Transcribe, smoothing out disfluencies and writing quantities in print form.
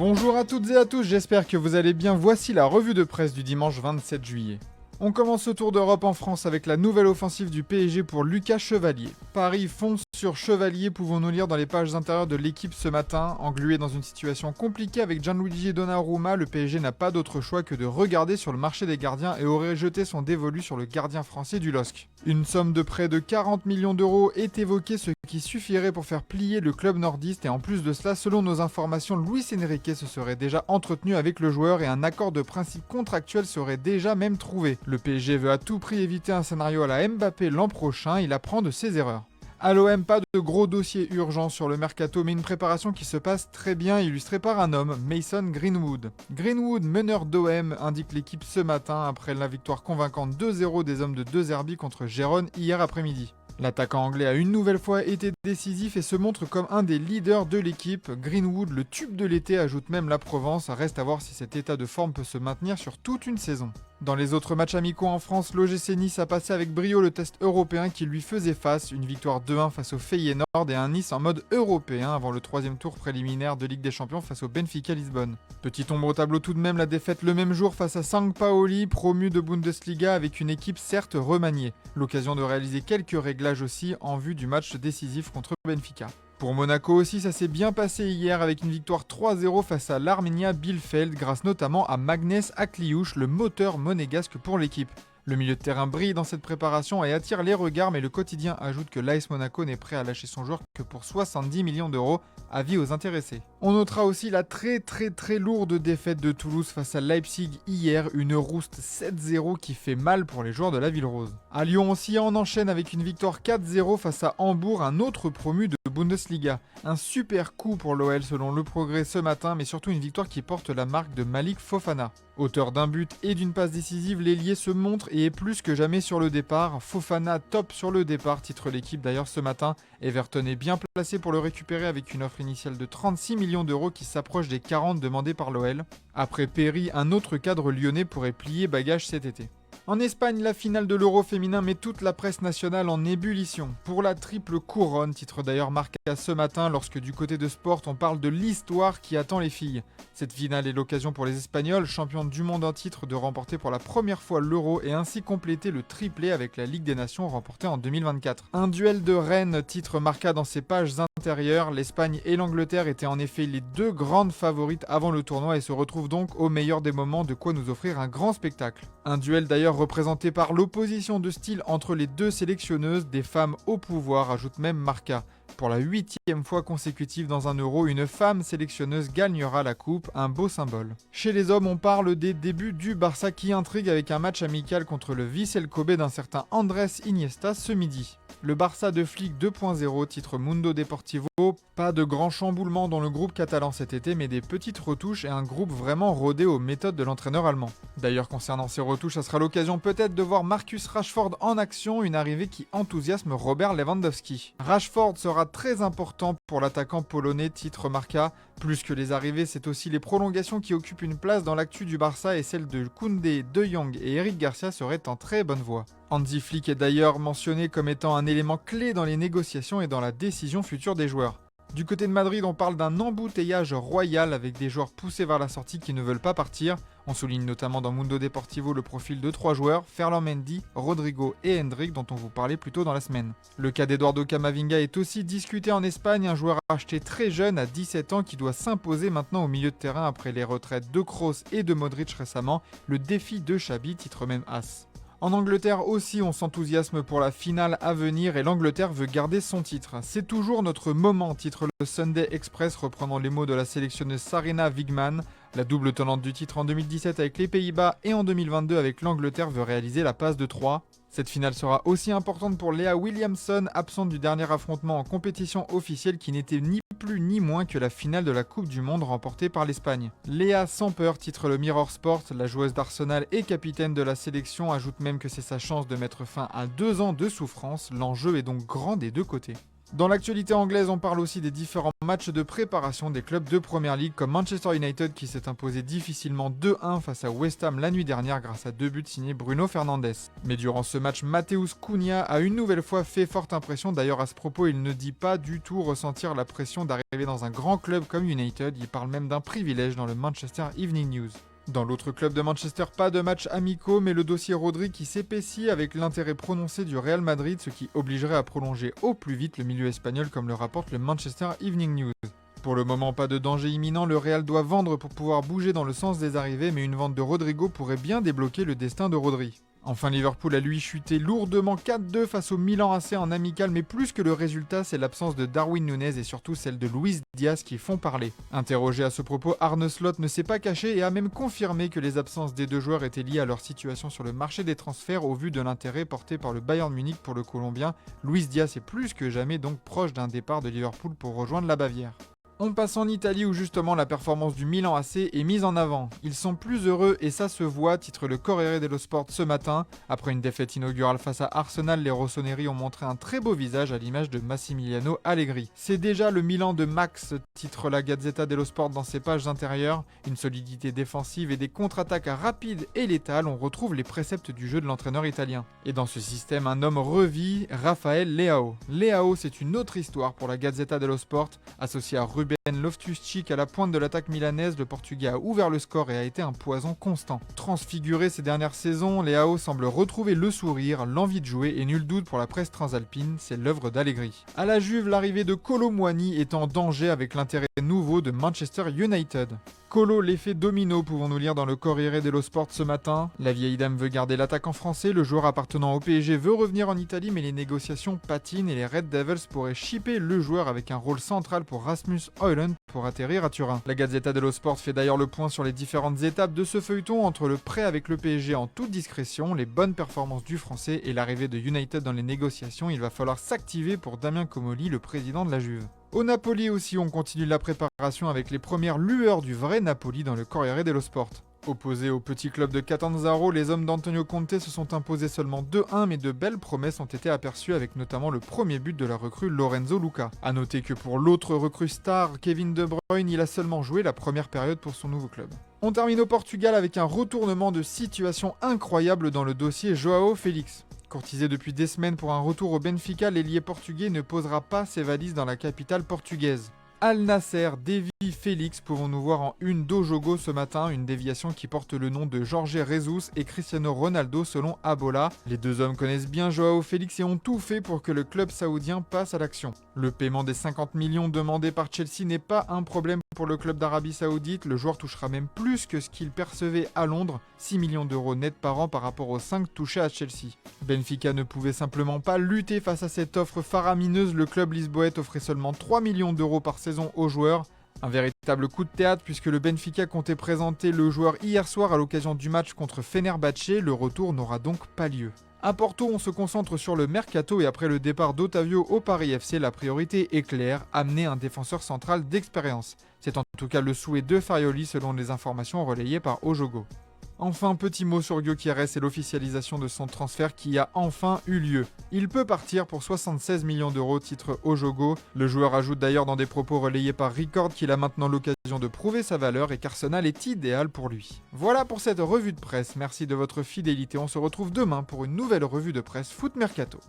Bonjour à toutes et à tous, j'espère que vous allez bien. Voici la revue de presse du dimanche 27 juillet. On commence ce tour d'Europe en France avec la nouvelle offensive du PSG pour Lucas Chevalier. Paris fonce sur Chevalier, pouvons-nous lire dans les pages intérieures de l'équipe ce matin. Englué dans une situation compliquée avec Gianluigi Donnarumma, le PSG n'a pas d'autre choix que de regarder sur le marché des gardiens et aurait jeté son dévolu sur le gardien français du LOSC. Une somme de près de 40 millions d'euros est évoquée, ce qui suffirait pour faire plier le club nordiste, et en plus de cela, selon nos informations, Luis Enrique se serait déjà entretenu avec le joueur et un accord de principe contractuel serait déjà même trouvé. Le PSG veut à tout prix éviter un scénario à la Mbappé l'an prochain, il apprend de ses erreurs. À l'OM, pas de gros dossiers urgents sur le mercato, mais une préparation qui se passe très bien, illustrée par un homme, Mason Greenwood. Greenwood, meneur d'OM, indique l'équipe ce matin après la victoire convaincante 2-0 des hommes de De Zerbi contre Gérone hier après-midi. L'attaquant anglais a une nouvelle fois été décisif et se montre comme un des leaders de l'équipe. Greenwood, le tube de l'été, ajoute même la Provence. Reste à voir si cet état de forme peut se maintenir sur toute une saison. Dans les autres matchs amicaux en France, l'OGC Nice a passé avec brio le test européen qui lui faisait face. Une victoire 2-1 face au Feyenoord et un Nice en mode européen avant le troisième tour préliminaire de Ligue des Champions face au Benfica Lisbonne. Petite ombre au tableau tout de même, la défaite le même jour face à Sampaoli, promu de Bundesliga avec une équipe certes remaniée. L'occasion de réaliser quelques réglages aussi en vue du match décisif contre Benfica. Pour Monaco aussi, ça s'est bien passé hier avec une victoire 3-0 face à l'Arminia Bielefeld grâce notamment à Magnès Akliouche, le moteur monégasque pour l'équipe. Le milieu de terrain brille dans cette préparation et attire les regards, mais le quotidien ajoute que l'AS Monaco n'est prêt à lâcher son joueur que pour 70 millions d'euros, avis aux intéressés. On notera aussi la très lourde défaite de Toulouse face à Leipzig hier, une rouste 7-0 qui fait mal pour les joueurs de la Ville Rose. À Lyon aussi, on enchaîne avec une victoire 4-0 face à Hambourg, un autre promu de Bundesliga. Un super coup pour l'OL selon Le Progrès ce matin, mais surtout une victoire qui porte la marque de Malik Fofana. Auteur d'un but et d'une passe décisive, l'ailier se montre et est plus que jamais sur le départ. Fofana top sur le départ, titre l'équipe d'ailleurs ce matin. Everton est bien placé pour le récupérer avec une offre initiale de 36 millions d'euros qui s'approche des 40 demandés par l'OL. Après Perry, un autre cadre lyonnais pourrait plier bagage cet été. En Espagne, la finale de l'Euro féminin met toute la presse nationale en ébullition. Pour la triple couronne, titre d'ailleurs marqué ce matin lorsque du côté de Sport on parle de l'histoire qui attend les filles. Cette finale est l'occasion pour les Espagnols, championnes du monde en titre, de remporter pour la première fois l'Euro et ainsi compléter le triplé avec la Ligue des Nations remportée en 2024. Un duel de reines, titre marqua dans ses pages intérieures. L'Espagne et l'Angleterre étaient en effet les deux grandes favorites avant le tournoi et se retrouvent donc au meilleur des moments, de quoi nous offrir un grand spectacle. Un duel d'ailleurs représenté par l'opposition de style entre les deux sélectionneuses, des femmes au pouvoir, ajoute même Marca. Pour la 8e fois consécutive dans un Euro, une femme sélectionneuse gagnera la coupe, un beau symbole. Chez les hommes, on parle des débuts du Barça qui intrigue avec un match amical contre le Vissel Kobe d'un certain Andrés Iniesta ce midi. Le Barça de Flick 2.0, titre Mundo Deportivo, pas de grand chamboulement dans le groupe catalan cet été, mais des petites retouches et un groupe vraiment rodé aux méthodes de l'entraîneur allemand. D'ailleurs, concernant ces retouches, ça sera l'occasion peut-être de voir Marcus Rashford en action, une arrivée qui enthousiasme Robert Lewandowski. Rashford sera très important pour l'attaquant polonais, titre Marca. Plus que les arrivées, c'est aussi les prolongations qui occupent une place dans l'actu du Barça et celle de Koundé, De Jong et Eric Garcia seraient en très bonne voie. Hansi Flick est d'ailleurs mentionné comme étant un élément clé dans les négociations et dans la décision future des joueurs. Du côté de Madrid, on parle d'un embouteillage royal avec des joueurs poussés vers la sortie qui ne veulent pas partir. On souligne notamment dans Mundo Deportivo le profil de 3 joueurs, Ferland Mendy, Rodrigo et Hendrik, dont on vous parlait plus tôt dans la semaine. Le cas d'Eduardo Camavinga est aussi discuté en Espagne, un joueur acheté très jeune à 17 ans qui doit s'imposer maintenant au milieu de terrain après les retraites de Kroos et de Modric récemment. Le défi de Xabi, titre même As. En Angleterre aussi, on s'enthousiasme pour la finale à venir et l'Angleterre veut garder son titre. C'est toujours notre moment, titre le Sunday Express reprenant les mots de la sélectionneuse Sarina Wiegman. La double tenante du titre en 2017 avec les Pays-Bas et en 2022 avec l'Angleterre veut réaliser la passe de 3. Cette finale sera aussi importante pour Léa Williamson, absente du dernier affrontement en compétition officielle qui n'était ni plus ni moins que la finale de la Coupe du Monde remportée par l'Espagne. Léa sans peur, titre le Mirror Sport, la joueuse d'Arsenal et capitaine de la sélection ajoute même que c'est sa chance de mettre fin à 2 ans de souffrance, l'enjeu est donc grand des deux côtés. Dans l'actualité anglaise, on parle aussi des différents matchs de préparation des clubs de Premier League comme Manchester United qui s'est imposé difficilement 2-1 face à West Ham la nuit dernière grâce à 2 buts signés Bruno Fernandes. Mais durant ce match, Matheus Cunha a une nouvelle fois fait forte impression. D'ailleurs à ce propos, il ne dit pas du tout ressentir la pression d'arriver dans un grand club comme United, il parle même d'un privilège dans le Manchester Evening News. Dans l'autre club de Manchester, pas de matchs amicaux, mais le dossier Rodri qui s'épaissit avec l'intérêt prononcé du Real Madrid, ce qui obligerait à prolonger au plus vite le milieu espagnol comme le rapporte le Manchester Evening News. Pour le moment, pas de danger imminent, le Real doit vendre pour pouvoir bouger dans le sens des arrivées, mais une vente de Rodrigo pourrait bien débloquer le destin de Rodri. Enfin, Liverpool a lui chuté lourdement 4-2 face au Milan AC en amical, mais plus que le résultat, c'est l'absence de Darwin Núñez et surtout celle de Luis Diaz qui font parler. Interrogé à ce propos, Arne Slot ne s'est pas caché et a même confirmé que les absences des deux joueurs étaient liées à leur situation sur le marché des transferts au vu de l'intérêt porté par le Bayern Munich pour le Colombien. Luis Diaz est plus que jamais donc proche d'un départ de Liverpool pour rejoindre la Bavière. On passe en Italie où justement la performance du Milan AC est mise en avant. Ils sont plus heureux et ça se voit, titre le Corriere dello Sport ce matin. Après une défaite inaugurale face à Arsenal, les rossoneri ont montré un très beau visage à l'image de Massimiliano Allegri. C'est déjà le Milan de Max, titre la Gazzetta dello Sport dans ses pages intérieures. Une solidité défensive et des contre-attaques rapides et létales, on retrouve les préceptes du jeu de l'entraîneur italien. Et dans ce système, un homme revit, Raphaël Leao. Leao, c'est une autre histoire pour la Gazzetta dello Sport, associé à Ruben Loftus-Cheek à la pointe de l'attaque milanaise, le Portugais a ouvert le score et a été un poison constant. Transfiguré ces dernières saisons, Leao semble retrouver le sourire, l'envie de jouer et nul doute pour la presse transalpine, c'est l'œuvre d'Allegri. À la Juve, l'arrivée de Kolo Muani est en danger avec l'intérêt nouveau de Manchester United. Colo, l'effet domino, pouvons-nous lire dans le Corriere dello Sport ce matin. La vieille dame veut garder l'attaquant français, le joueur appartenant au PSG veut revenir en Italie, mais les négociations patinent et les Red Devils pourraient shipper le joueur avec un rôle central pour Rasmus Højlund pour atterrir à Turin. La Gazzetta dello Sport fait d'ailleurs le point sur les différentes étapes de ce feuilleton entre le prêt avec le PSG en toute discrétion, les bonnes performances du français et l'arrivée de United dans les négociations. Il va falloir s'activer pour Damien Comolli, le président de la Juve. Au Napoli aussi, on continue la préparation avec les premières lueurs du vrai Napoli dans le Corriere dello Sport. Opposés au petit club de Catanzaro, les hommes d'Antonio Conte se sont imposés seulement 2-1, mais de belles promesses ont été aperçues avec notamment le premier but de la recrue Lorenzo Luca. A noter que pour l'autre recrue star, Kevin De Bruyne, il a seulement joué la première période pour son nouveau club. On termine au Portugal avec un retournement de situation incroyable dans le dossier João Félix. Courtisé depuis des semaines pour un retour au Benfica, l'ailier portugais ne posera pas ses valises dans la capitale portugaise. Al Nasser dévie Félix, pouvons-nous voir en une d'Ojogo ce matin, une déviation qui porte le nom de Jorge Jesus et Cristiano Ronaldo selon Abola. Les deux hommes connaissent bien João Félix et ont tout fait pour que le club saoudien passe à l'action. Le paiement des 50 millions demandés par Chelsea n'est pas un problème pour le club d'Arabie Saoudite, le joueur touchera même plus que ce qu'il percevait à Londres, 6 millions d'euros net par an par rapport aux 5 touchés à Chelsea. Benfica ne pouvait simplement pas lutter face à cette offre faramineuse, le club lisboète offrait seulement 3 millions d'euros par saison aux joueurs. Un véritable coup de théâtre puisque le Benfica comptait présenter le joueur hier soir à l'occasion du match contre Fenerbahçe, le retour n'aura donc pas lieu. À Porto, on se concentre sur le mercato et après le départ d'Otavio au Paris FC, la priorité est claire, amener un défenseur central d'expérience. C'est en tout cas le souhait de Farioli selon les informations relayées par Ojogo. Enfin, petit mot sur Gyökeres et l'officialisation de son transfert qui a enfin eu lieu. Il peut partir pour 76 millions d'euros, titre Ojogo. Le joueur ajoute d'ailleurs dans des propos relayés par Record qu'il a maintenant l'occasion de prouver sa valeur et qu'Arsenal est idéal pour lui. Voilà pour cette revue de presse, merci de votre fidélité, on se retrouve demain pour une nouvelle revue de presse Foot Mercato.